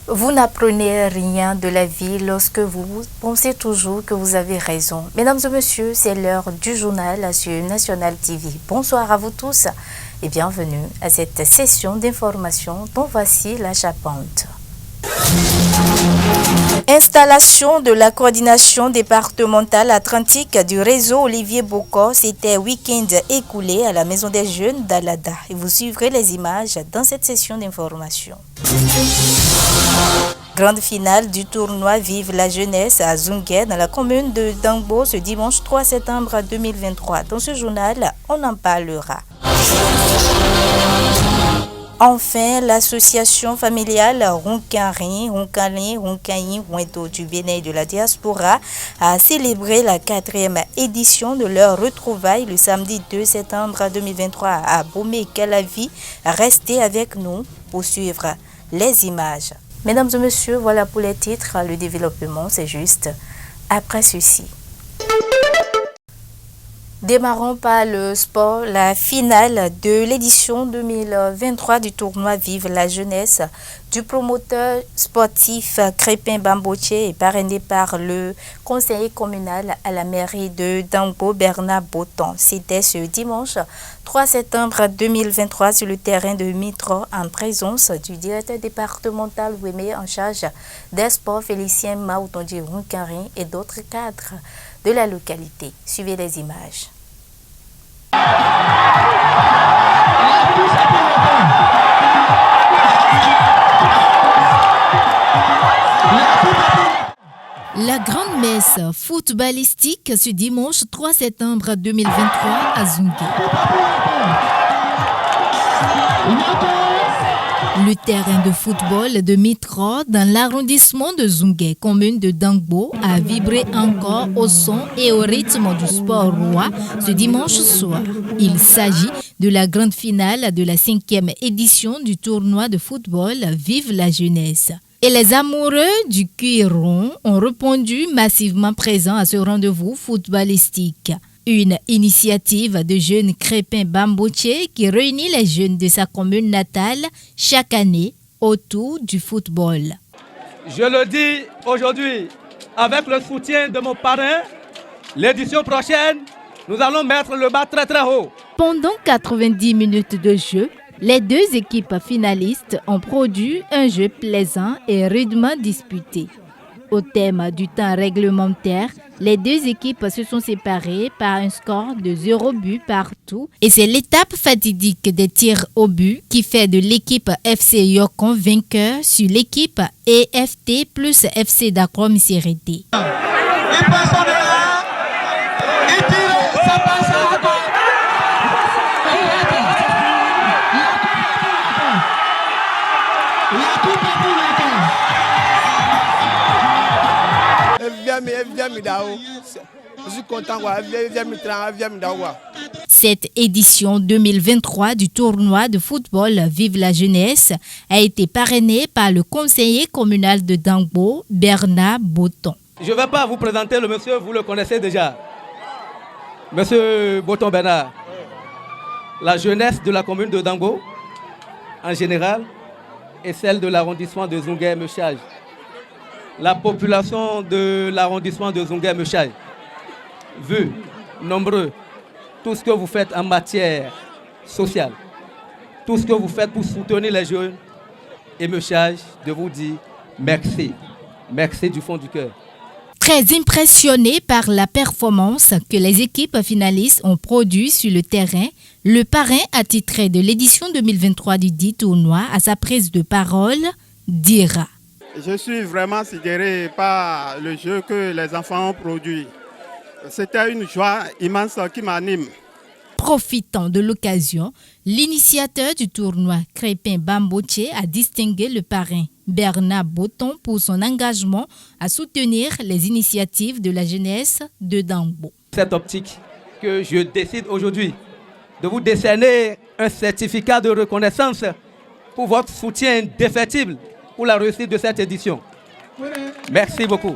Vous n'apprenez rien de la vie lorsque vous pensez toujours que vous avez raison. Mesdames et messieurs, c'est l'heure du journal sur National TV. Bonsoir à vous tous et bienvenue à cette session d'information dont voici la charpente. Installation de la coordination départementale atlantique du réseau Olivier Bocor, c'était week-end écoulé à la Maison des Jeunes d'Alada. Et vous suivrez les images dans cette session d'information. Grande finale du tournoi Vive la jeunesse à Zungué dans la commune de Dangbo ce dimanche 3 septembre 2023. Dans ce journal, on en parlera. Enfin, l'association familiale Ronkanri, Ronkayi du Bénin et de la diaspora a célébré la 4e édition de leur retrouvaille le samedi 2 septembre 2023 à Bomé-Calavi. Restez avec nous pour suivre les images. Mesdames et messieurs, voilà pour les titres. Le développement, c'est juste après ceci. Démarrons par le sport. La finale de l'édition 2023 du tournoi Vive la jeunesse du promoteur sportif Crépin Bamboche est parrainé par le conseiller communal à la mairie de Dangbo, Bernard Boton. C'était ce dimanche 3 septembre 2023 sur le terrain de Mitro en présence du directeur départemental Wémé en charge des sports Félicien Maoutondi Ronkanri et d'autres cadres de la localité. Suivez les images. La grande messe footballistique ce dimanche 3 septembre 2023 à Zungué. Le terrain de football de Mitro dans l'arrondissement de Zungué, commune de Dangbo, a vibré encore au son et au rythme du sport roi ce dimanche soir. Il s'agit de la grande finale de la 5e édition du tournoi de football Vive la jeunesse. Et les amoureux du cuir rond ont répondu massivement présents à ce rendez-vous footballistique. Une initiative de jeunes Crépin Bamboche qui réunit les jeunes de sa commune natale chaque année autour du football. Je le dis aujourd'hui, avec le soutien de mon parrain, l'édition prochaine, nous allons mettre le bas très très haut. Pendant 90 minutes de jeu, les deux équipes finalistes ont produit un jeu plaisant et rudement disputé. Au thème du temps réglementaire, les deux équipes se sont séparées par un score de 0 but partout. Et c'est l'étape fatidique des tirs au but qui fait de l'équipe FC Yokon vainqueur sur l'équipe EFT plus FC Dakrom Sirete. Cette édition 2023 du tournoi de football Vive la jeunesse a été parrainée par le conseiller communal de Dangbo, Bernard Boton. Je ne vais pas vous présenter le monsieur, vous le connaissez déjà. Monsieur Boton Bernard, la jeunesse de la commune de Dangbo, en général, et celle de l'arrondissement de Zungué-Mechage. La population de l'arrondissement de Zungué-Mechage, vu nombreux, tout ce que vous faites en matière sociale, tout ce que vous faites pour soutenir les jeunes et Mechage, de vous dire merci. Merci du fond du cœur. Très impressionné par la performance que les équipes finalistes ont produite sur le terrain, le parrain attitré de l'édition 2023 du dit tournoi à sa prise de parole dira. Je suis vraiment sidéré par le jeu que les enfants ont produit. C'était une joie immense qui m'anime. Profitant de l'occasion, l'initiateur du tournoi, Crépin Bamboche, a distingué le parrain Bernard Boton pour son engagement à soutenir les initiatives de la jeunesse de Dangbo. Cette optique que je décide aujourd'hui de vous décerner un certificat de reconnaissance pour votre soutien indéfectible pour la réussite de cette édition. Merci beaucoup.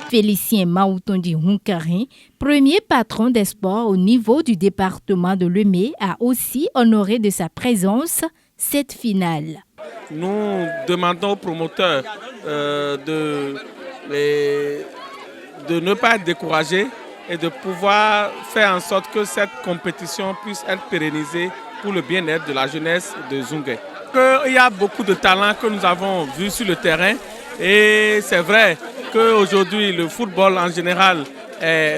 Félicien Maoutondi Hunkarin, premier patron des sports au niveau du département de Lemay, a aussi honoré de sa présence cette finale. Nous demandons aux promoteurs de ne pas être découragés et de pouvoir faire en sorte que cette compétition puisse être pérennisée pour le bien-être de la jeunesse de Zungué. Il y a beaucoup de talents que nous avons vus sur le terrain et c'est vrai qu'aujourd'hui le football en général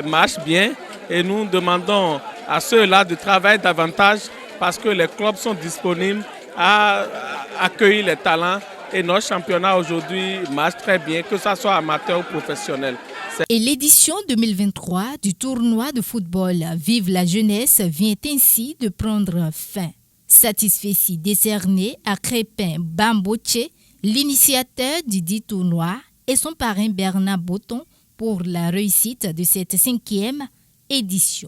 marche bien et nous demandons à ceux-là de travailler davantage parce que les clubs sont disponibles à accueillir les talents et notre championnat aujourd'hui marche très bien, que ce soit amateur ou professionnel. Et l'édition 2023 du tournoi de football Vive la jeunesse vient ainsi de prendre fin. Satisfait décerné à Crépin Bamboche, l'initiateur du dit tournoi, et son parrain Bernard Boton pour la réussite de cette 5e édition.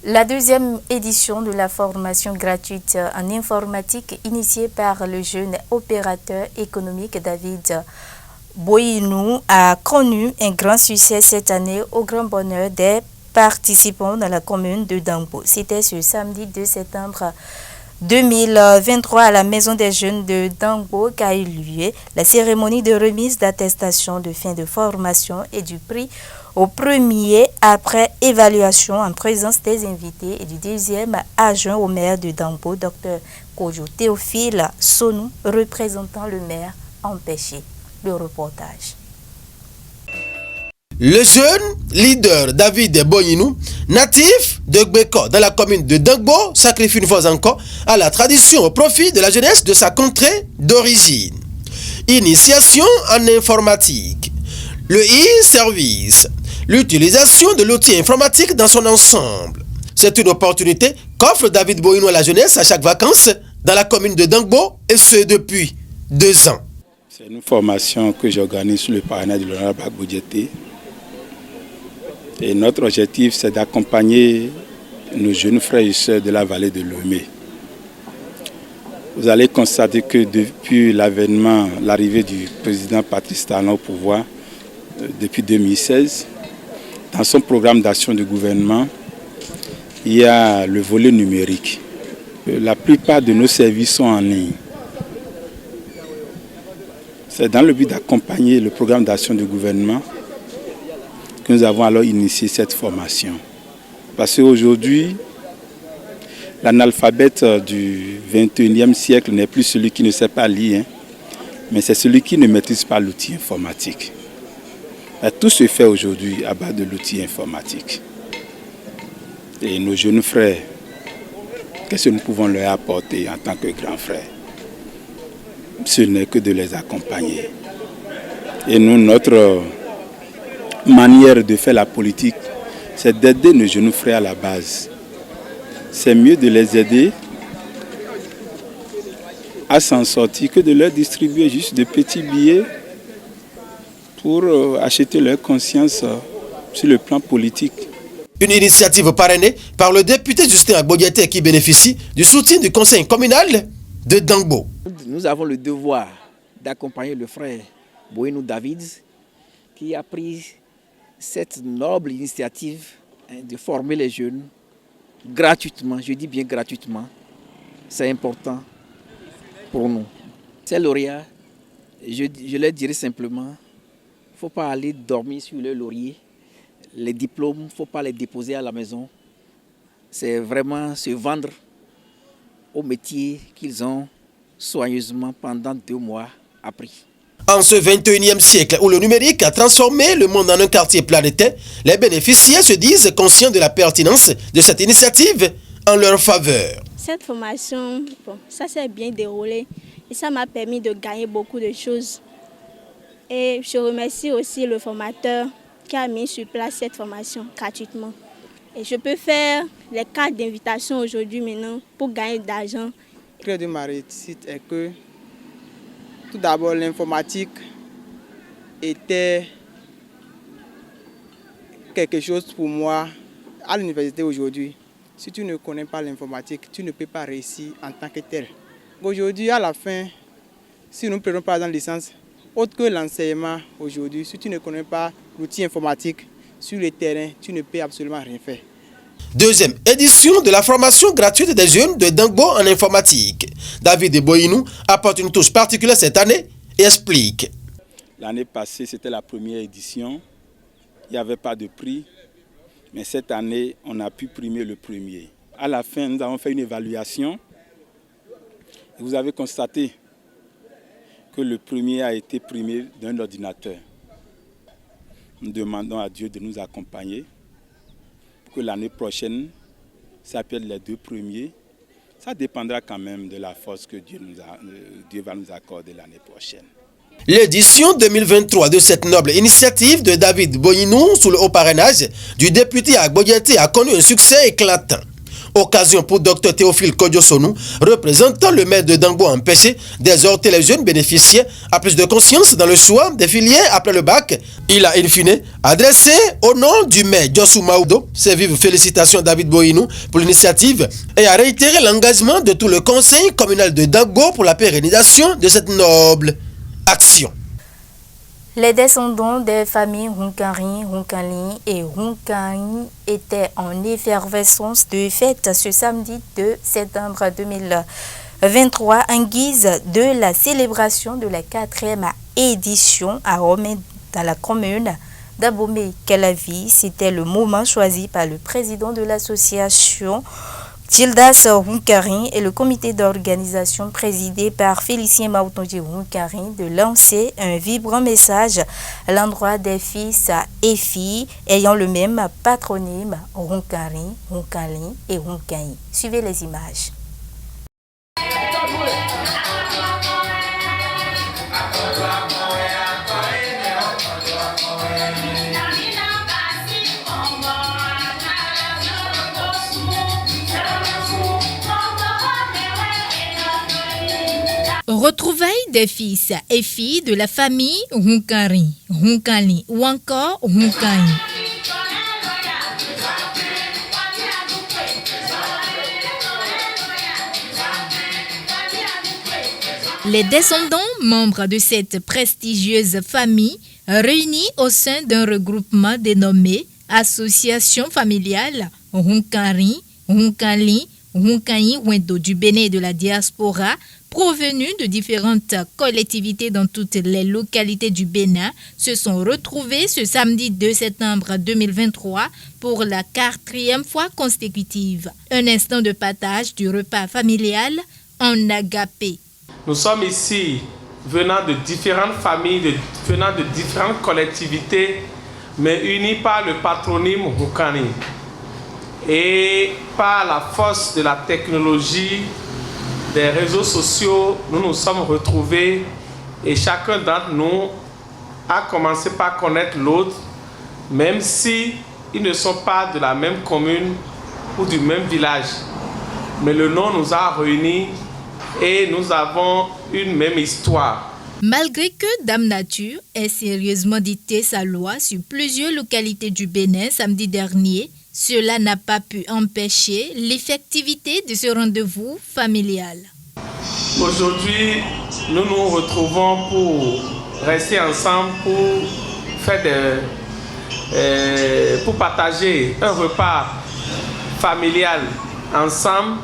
La deuxième édition de la formation gratuite en informatique initiée par le jeune opérateur économique David Boyinou a connu un grand succès cette année au grand bonheur des participants dans la commune de Dangbo. C'était ce samedi 2 septembre 2023 à la Maison des Jeunes de Dangbo qu'a eu lieu la cérémonie de remise d'attestation de fin de formation et du prix au premier après évaluation en présence des invités et du deuxième adjoint au maire de Dangbo, Dr Kojo Théophile Sonou, représentant le maire empêché. Le reportage. Le jeune leader David Boyinou, natif de Gbeko dans la commune de Dangbo, sacrifie une fois encore à la tradition au profit de la jeunesse de sa contrée d'origine. Initiation en informatique, le e-service, l'utilisation de l'outil informatique dans son ensemble. C'est une opportunité qu'offre David Boyinou à la jeunesse à chaque vacances dans la commune de Dangbo, et ce depuis 2 ans. C'est une formation que j'organise sous le parrainage de l'honorable Agbodjete. Et notre objectif, c'est d'accompagner nos jeunes frères et sœurs de la vallée de Lomé. Vous allez constater que depuis l'avènement, l'arrivée du président Patrice Talon au pouvoir, depuis 2016, dans son programme d'action de gouvernement, il y a le volet numérique. La plupart de nos services sont en ligne. C'est dans le but d'accompagner le programme d'action du gouvernement que nous avons alors initié cette formation. Parce qu'aujourd'hui, l'analphabète du 21e siècle n'est plus celui qui ne sait pas lire, mais c'est celui qui ne maîtrise pas l'outil informatique. Et tout se fait aujourd'hui à base de l'outil informatique. Et nos jeunes frères, qu'est-ce que nous pouvons leur apporter en tant que grands frères? Ce n'est que de les accompagner. Et nous, notre manière de faire la politique, c'est d'aider nos jeunes frères à la base. C'est mieux de les aider à s'en sortir que de leur distribuer juste de petits billets pour acheter leur conscience sur le plan politique. Une initiative parrainée par le député Justin Agbodjete qui bénéficie du soutien du conseil communal de Dangbo. Nous avons le devoir d'accompagner le frère Boyinou David qui a pris cette noble initiative de former les jeunes gratuitement, je dis bien gratuitement. C'est important pour nous. Ces lauréats, je leur dirais simplement, il ne faut pas aller dormir sur le laurier. Les diplômes, il ne faut pas les déposer à la maison. C'est vraiment se vendre au métier qu'ils ont soigneusement pendant 2 mois appris. En ce 21e siècle où le numérique a transformé le monde en un quartier planétaire, les bénéficiaires se disent conscients de la pertinence de cette initiative en leur faveur. Cette formation, ça s'est bien déroulé et ça m'a permis de gagner beaucoup de choses. Et je remercie aussi le formateur qui a mis sur place cette formation gratuitement. Et je peux faire les cartes d'invitation aujourd'hui maintenant pour gagner de l'argent secret de ma réussite est que tout d'abord l'informatique était quelque chose pour moi à l'université aujourd'hui. Si tu ne connais pas l'informatique, tu ne peux pas réussir en tant que tel. Aujourd'hui, à la fin, si nous prenons par exemple licence, autre que l'enseignement aujourd'hui, si tu ne connais pas l'outil informatique sur le terrain, tu ne peux absolument rien faire. Deuxième édition de la formation gratuite des jeunes de Dangbo en informatique. David Boyinou apporte une touche particulière cette année et explique. L'année passée, c'était la première édition. Il n'y avait pas de prix. Mais cette année, on a pu primer le premier. À la fin, nous avons fait une évaluation. Et vous avez constaté que le premier a été primé d'un ordinateur. Nous demandons à Dieu de nous accompagner pour que l'année prochaine, ça peut être les deux premiers. Ça dépendra quand même de la force que Dieu va nous accorder l'année prochaine. L'édition 2023 de cette noble initiative de David Boyinou sous le haut parrainage du député Agboyete a connu un succès éclatant. Occasion pour Dr Théophile Kodjosonou, représentant le maire de Dangbo empêché d'exhorter les jeunes bénéficiaires à plus de conscience dans le choix des filières après le bac. Il a in fine adressé au nom du maire Djossou Maoudo ses vives félicitations à David Boyinou pour l'initiative et a réitéré l'engagement de tout le conseil communal de Dangbo pour la pérennisation de cette noble action. Les descendants des familles Hunkari, Hunkali et Hunkani étaient en effervescence de fête ce samedi 2 septembre 2023 en guise de la célébration de la 4e édition à Romé dans la commune d'Abomey-Calavi. C'était le moment choisi par le président de l'association Tildas Hunkari et le comité d'organisation présidé par Félicien Maoutonji Hunkari de lancer un vibrant message à l'endroit des fils et filles ayant le même patronyme Hunkari, Hunkali et Hunkai. Suivez les images. Retrouvailles des fils et filles de la famille Hunkari, Hunkali ou encore Hunkai. Les descendants membres de cette prestigieuse famille réunis au sein d'un regroupement dénommé Association familiale Hunkari, Hunkali, Hunkai Wendo du Bénin et de la diaspora, provenus de différentes collectivités dans toutes les localités du Bénin, se sont retrouvés ce samedi 2 septembre 2023 pour la 4e fois consécutive. Un instant de partage du repas familial en agapé. Nous sommes ici venant de différentes familles, venant de différentes collectivités, mais unis par le patronyme Hunkani. Et par la force de la technologie, des réseaux sociaux, nous nous sommes retrouvés et chacun d'entre nous a commencé par connaître l'autre, même si ils ne sont pas de la même commune ou du même village. Mais le nom nous a réunis et nous avons une même histoire. Malgré que Dame Nature ait sérieusement dicté sa loi sur plusieurs localités du Bénin samedi dernier, cela n'a pas pu empêcher l'effectivité de ce rendez-vous familial. Aujourd'hui, nous nous retrouvons pour rester ensemble, pour partager un repas familial ensemble.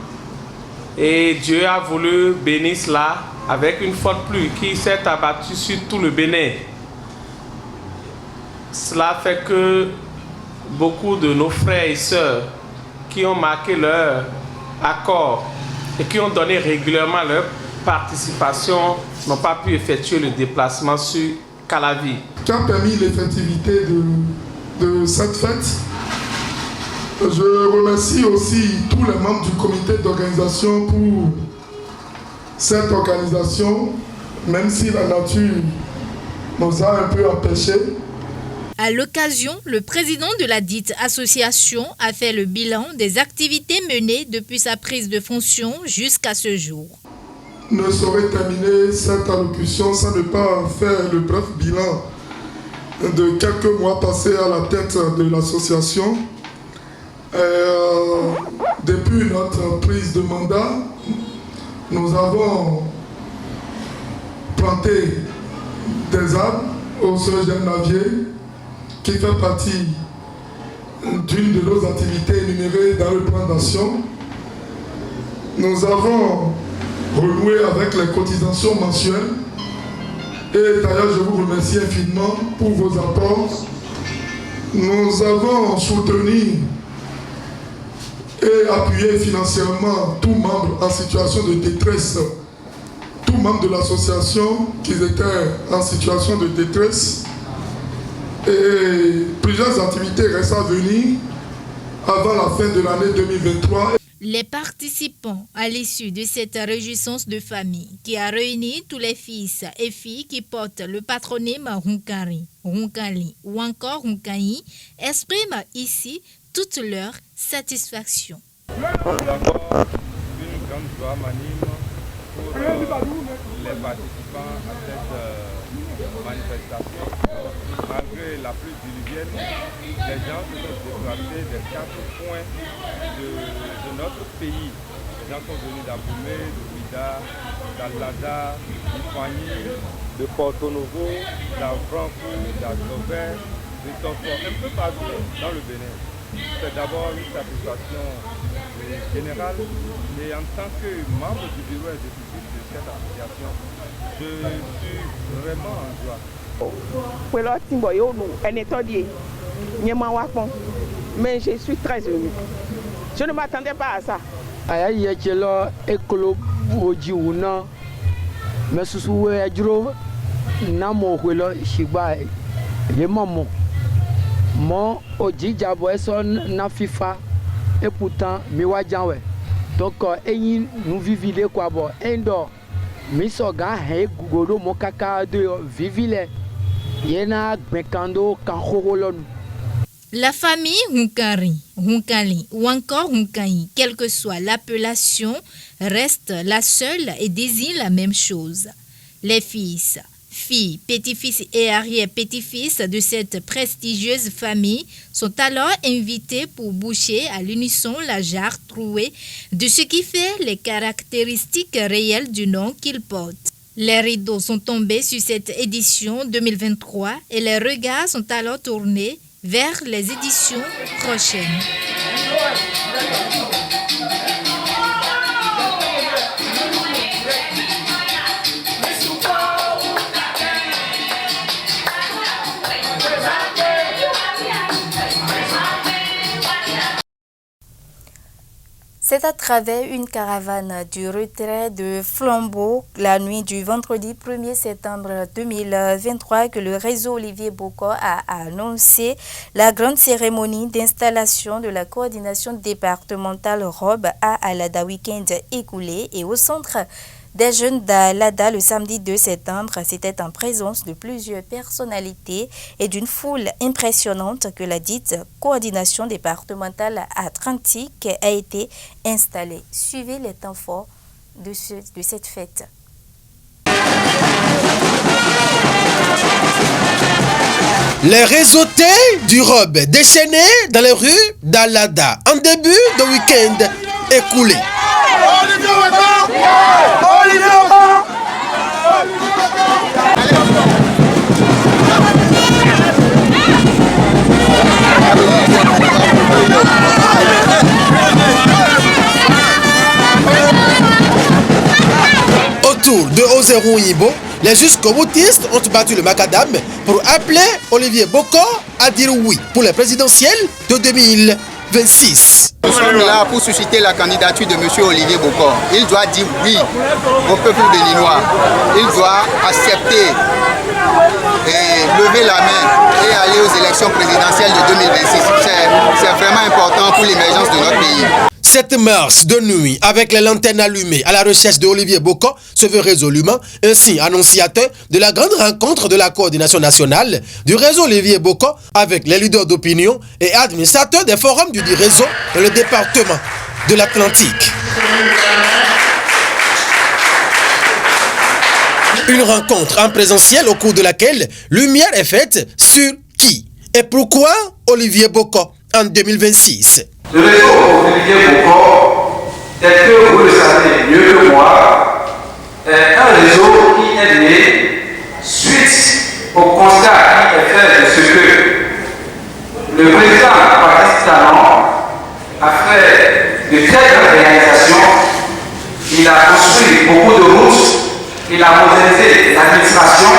Et Dieu a voulu bénir cela avec une forte pluie qui s'est abattue sur tout le Bénin. Cela fait que beaucoup de nos frères et sœurs qui ont marqué leur accord et qui ont donné régulièrement leur participation n'ont pas pu effectuer le déplacement sur Calavi. Qui a permis l'effectivité de cette fête. Je remercie aussi tous les membres du comité d'organisation pour cette organisation, même si la nature nous a un peu empêchés. À l'occasion, le président de la dite association a fait le bilan des activités menées depuis sa prise de fonction jusqu'à ce jour. ne saurais terminer cette allocution sans ne pas faire le bref bilan de quelques mois passés à la tête de l'association. Depuis notre prise de mandat, nous avons planté des arbres au Sœur Jeanne Navier, qui fait partie d'une de nos activités énumérées dans le plan d'action. Nous avons renoué avec les cotisations mensuelles et d'ailleurs je vous remercie infiniment pour vos apports. Nous avons soutenu et appuyé financièrement tout membre en situation de détresse, tout membre de l'association qui étaient en situation de détresse, et plusieurs activités restent à venir avant la fin de l'année 2023. Les participants à l'issue de cette réjouissance de famille qui a réuni tous les fils et filles qui portent le patronyme Runkari, Runkali ou encore Runkai expriment ici toute leur satisfaction. D'abord, une grande joie m'anime pour les participants à cette manifestation. Malgré la pluie diluvienne, les gens se sont déplacés des 4 coins de notre pays. Les gens sont venus d'Aboumé, de Ouida, d'Allada, d'Ifani, de Porto Novo, d'Avrancourt, d'Agbobert, de Tofor, un peu partout dans le Bénin. C'est d'abord une satisfaction générale, et en tant que membre du bureau exécutif de cette association, je suis vraiment en joie. Mais je suis très ému. Je ne m'attendais pas à ça. Mon oji jabo eso na FIFA et pourtant mi wa janwe donc nous vivile quoi bon endo mi so ga he gugodo mo kaka de vivile yena gbekando kan khorolon. La famille Runkari, Runkali ou encore Runkai, quelle que soit l'appellation, reste la seule et désigne la même chose. Les fils, filles, petits-fils et arrière-petits-fils de cette prestigieuse famille sont alors invités pour boucher à l'unisson la jarre trouée de ce qui fait les caractéristiques réelles du nom qu'ils portent. Les rideaux sont tombés sur cette édition 2023 et les regards sont alors tournés vers les éditions prochaines. C'est à travers une caravane du retrait de flambeaux la nuit du vendredi 1er septembre 2023 que le réseau Olivier Boko a annoncé la grande cérémonie d'installation de la coordination départementale ROB à Allada week-end écoulé et au centre des jeunes d'Allada le samedi 2 septembre. C'était en présence de plusieurs personnalités et d'une foule impressionnante que la dite coordination départementale atlantique a été installée. Suivez les temps forts de cette fête. Les réseautés du ROB déchaînés dans les rues d'Allada en début de week-end écoulé. Autour de Ozerou Yibo, les jusqu'au-boutistes ont battu le macadam pour appeler Olivier Boko à dire oui pour les présidentielles de 2026. Nous sommes là pour susciter la candidature de M. Olivier Boko. Il doit dire oui au peuple béninois. Il doit accepter et lever la main et aller aux élections présidentielles de 2026. C'est vraiment important pour l'émergence de notre pays. Cette marche de nuit avec les lanternes allumées à la recherche de Olivier Boko se veut résolument un signe annonciateur de la grande rencontre de la coordination nationale du réseau Olivier Boko avec les leaders d'opinion et administrateurs des forums du dit réseau dans le département de l'Atlantique. Une rencontre en présentiel au cours de laquelle lumière est faite sur qui et pourquoi Olivier Boko en 2026. Le réseau Olivier Boko, tel que vous le savez mieux que moi, est un réseau qui est né suite au constat qui est fait de ce que le président Patrice Talon a fait de très grandes réalisations. Il a construit beaucoup de routes, il a modernisé l'administration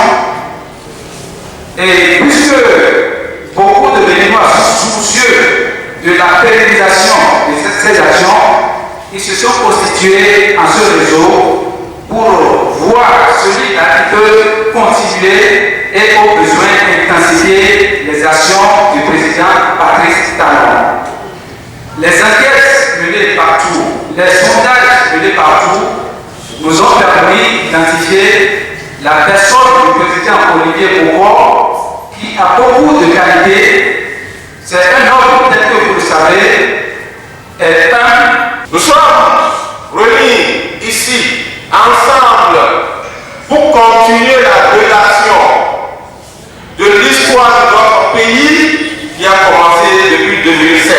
et puisque beaucoup de Béninois sont soucieux de la pérennisation de ces actions, ils se sont constitués en ce réseau pour voir celui-là qui peut continuer et au besoin intensifier les actions du président Patrice Talon. Les enquêtes menées partout, les sondages menés partout nous ont permis d'identifier la personne du président Olivier Boko qui a beaucoup de qualités. C'est un homme, peut-être que vous le savez, Nous sommes réunis ici, ensemble, pour continuer la relation de l'histoire de notre pays qui a commencé depuis 2016.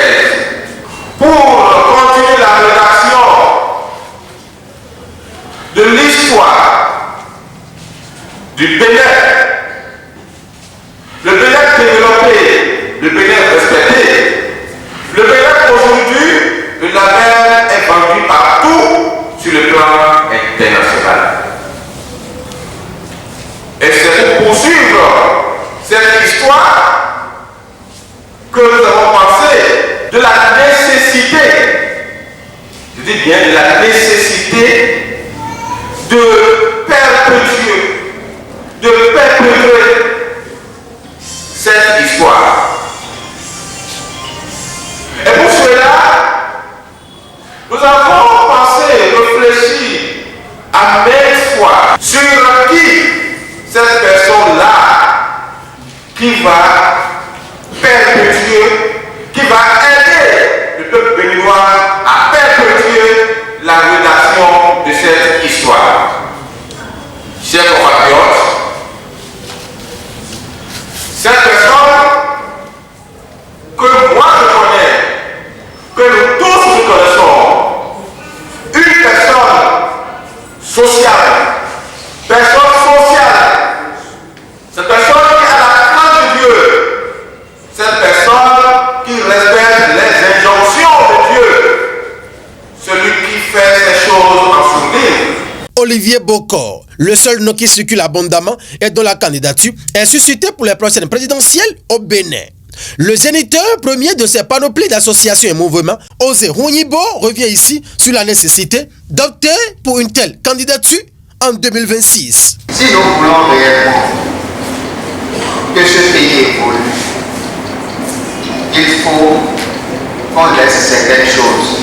Pour continuer la relation de l'histoire du Bénin, le Bénin développé, le Bénin respecté, le Bénin aujourd'hui, le label est vendu partout sur le plan international. Et c'est pour poursuivre cette histoire que nous avons pensé de la nécessité, je dis bien de la nécessité de perpétuer cette histoire. Et pour cela, nous avons pensé, réfléchi à maintes fois sur qui cette personne-là qui va perpétuer, qui va aider le peuple béninois à perpétuer la rédaction de cette histoire. Chers compatriotes, cette personne que moi je connais, que nous tous nous connaissons, une personne sociale, cette personne qui a la crainte de Dieu, cette personne qui respecte les injonctions de Dieu, celui qui fait ces choses en souvenir. Olivier Boko, le seul nom qui circule abondamment et dont la candidature est suscitée pour les prochaines présidentielles au Bénin. Le géniteur premier de ces panoplies d'associations et mouvements, Osé Rounibo, revient ici sur la nécessité d'opter pour une telle candidature en 2026. Si nous voulons réellement que ce pays évolue, il faut qu'on laisse certaines choses.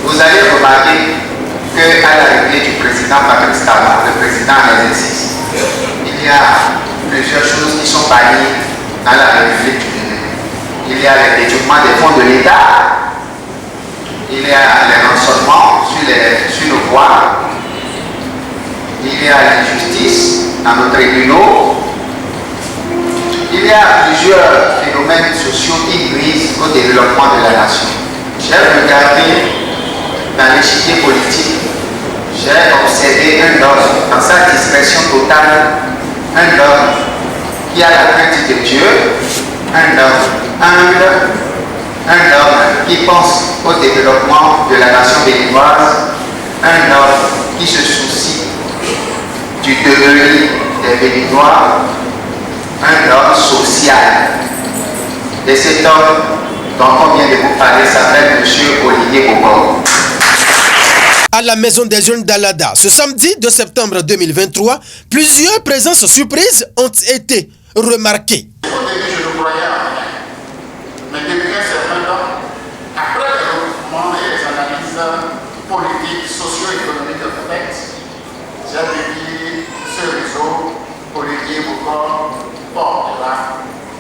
Vous allez remarquer qu'à l'arrivée du président Patrice Talon, le président en exercice, il y a plusieurs choses qui sont bannies dans la République du Bénin. Il y a le détournement des fonds de l'État, il y a les rançonnements sur nos voies, il y a l'injustice dans nos tribunaux, il y a plusieurs phénomènes sociaux qui nuisent au développement de la nation. J'ai regardé dans l'échiquier politique, j'ai observé un homme dans sa discrétion totale, un homme qui a la crainte de Dieu, un homme humble, un homme qui pense au développement de la nation béninoise, un homme qui se soucie du devenir des Béninois, un homme social. Et cet homme dont on vient de vous parler s'appelle M. Olivier Boko. À la Maison des Jeunes d'Alada, ce samedi 2 septembre 2023, plusieurs présences surprises ont été remarquées. Au début, je le croyais en rien. Mais depuis un certain temps, après les regroupements et les analyses politiques, socio-économiques faites, j'ai vu ce réseau, Olivier Boko, portera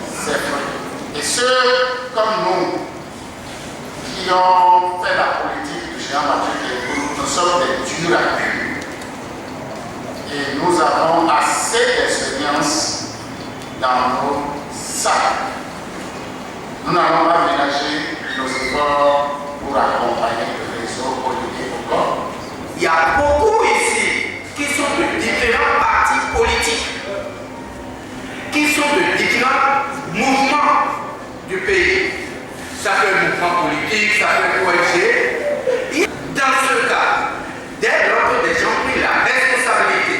ses fruits. Et ceux comme nous, qui ont fait la politique du géant Patrick Ekou, nous sommes des durs à cuire. Et nous avons assez dans nos sacs. Nous n'allons pas ménager nos efforts pour accompagner le réseau Olivier Bocor. Il y a beaucoup ici qui sont de différents partis politiques, qui sont de différents mouvements du pays. Ça peut être mouvement politique, ça peut être ONG. Dans ce cas, dès lors que des gens ont pris la responsabilité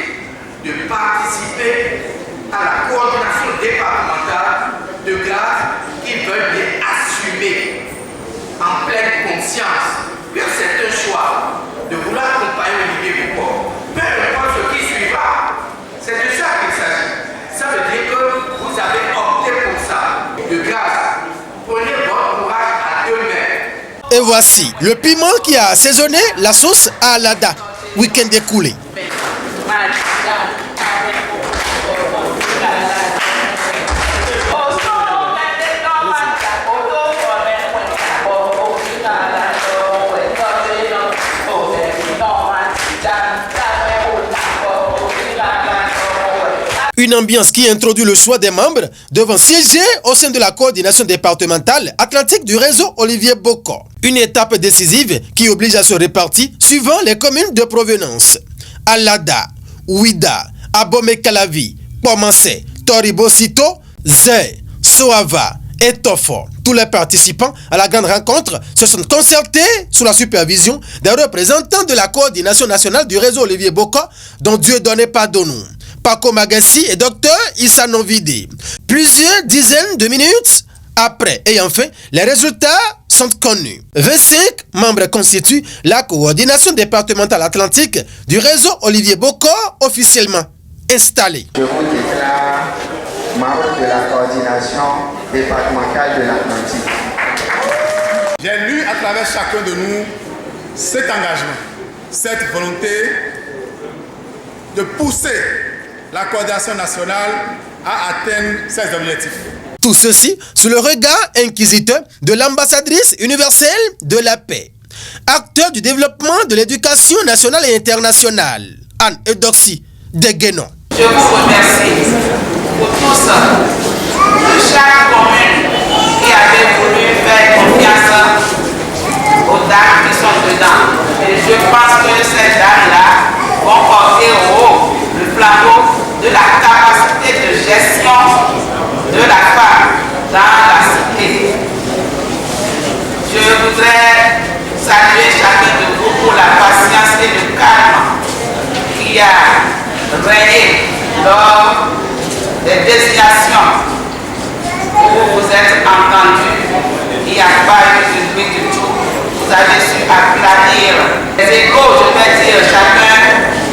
de participer à la coordination départementale de grâce, ils veulent bien assumer en pleine conscience que c'est un choix de vouloir accompagner Olivier Bocor. Peu importe ce qui suivra, c'est de ça qu'il s'agit. Ça veut dire que vous avez opté pour ça. De grâce, prenez votre courage à deux mains. Et voici le piment qui a assaisonné la sauce à Alada, week-end écoulé. Une ambiance qui introduit le choix des membres devant siéger au sein de la coordination départementale atlantique du réseau Olivier Bocor. Une étape décisive qui oblige à se répartir suivant les communes de provenance. Alada, Ouida, Abomey-Calavi, Pomancé, Toribo-Sito, Zé, Soava et Tofo. Tous les participants à la grande rencontre se sont concertés sous la supervision des représentants de la coordination nationale du réseau Olivier Bocor, dont Dieudonné Padonou, Paco Magassi et Dr Issa Novide. Plusieurs dizaines de minutes après, et enfin, les résultats sont connus. 25 membres constituent la coordination départementale atlantique du réseau Olivier Bocor officiellement installé. Je vous déclare membre de la coordination départementale de l'Atlantique. J'ai lu à travers chacun de nous cet engagement, cette volonté de pousser la coordination nationale à atteindre ses objectifs. Tout ceci sous le regard inquisiteur de l'ambassadrice universelle de la paix, acteur du développement de l'éducation nationale et internationale, Anne Eudoxie de Guénon. Je vous remercie pour tous de chaque commune qui avait voulu faire confiance aux dames qui sont dedans. Et je pense que ces dames-là vont porter au haut le flambeau de la capacité de gestion de la femme dans la cité. Je voudrais saluer chacun de vous pour la patience et le calme qui a régné lors des désignations où vous êtes entendus. Il n'y a pas eu de bruit du tout. Vous avez su aplanir les égos, je vais dire, chacun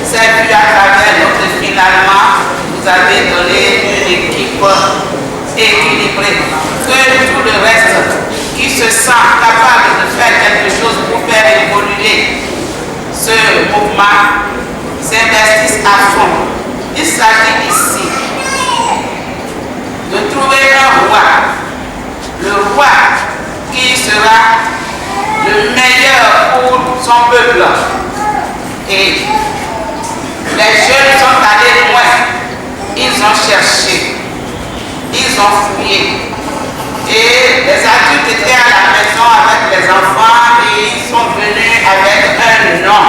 s'est vu à travers l'autre. Finalement, vous avez donné une équipe équilibrée. Que tout le reste qui se sent capable de faire quelque chose pour faire évoluer ce mouvement s'investisse à fond. Il s'agit ici de trouver un roi, le roi qui sera le meilleur pour son peuple. Et les jeunes sont allés loin, ils ont cherché, ils ont fouillé. Et les adultes étaient à la maison avec les enfants et ils sont venus avec un nom.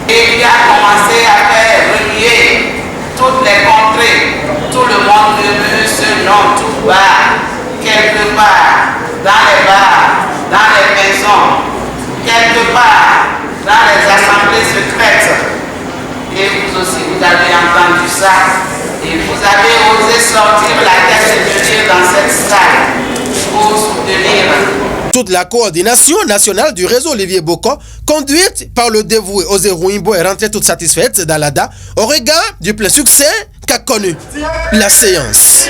Et il a commencé à faire remuer toutes les contrées. Tout le monde murmure ce nom tout bas, quelque part, dans les bars, dans les maisons, quelque part, dans les assemblées secrètes. Et vous aussi, vous avez entendu ça. Et vous avez osé sortir la tête et venir dans cette salle pour soutenir. Toute la coordination nationale du réseau Olivier Bocor, conduite par le dévoué Osé Rouimbo, est rentrée toute satisfaite d'Alada au regard du plein succès qu'a connu la séance.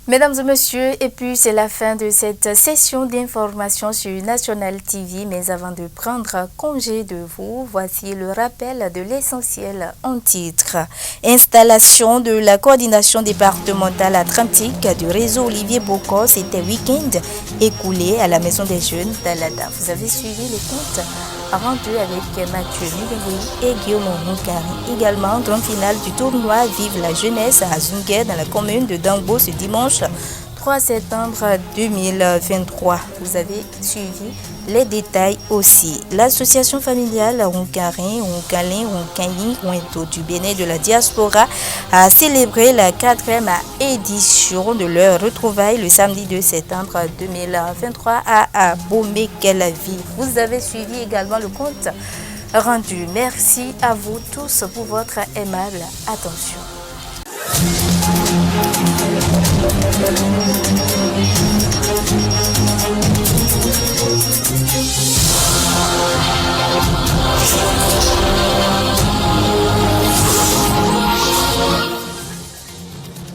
Mesdames et messieurs, et puis c'est la fin de cette session d'information sur National TV. Mais avant de prendre congé de vous, voici le rappel de l'essentiel en titre. Installation de la coordination départementale atlantique du réseau Olivier Bocor, c'était week-end écoulé à la Maison des Jeunes d'Alada. Vous avez suivi les comptes rendu avec Mathieu Migui et Guillaume Moukari. Également, grand finale du tournoi Vive la jeunesse à Zungué dans la commune de Dangbo ce dimanche 3 septembre 2023. Vous avez suivi les détails aussi. L'association familiale Hunkari, Hunkalin, Hunkanyi, Huento du Bénin de la diaspora a célébré la 4e édition de leur retrouvaille le samedi 2 septembre 2023 à Bomé-Kelavi. Vous avez suivi également le compte rendu. Merci à vous tous pour votre aimable attention.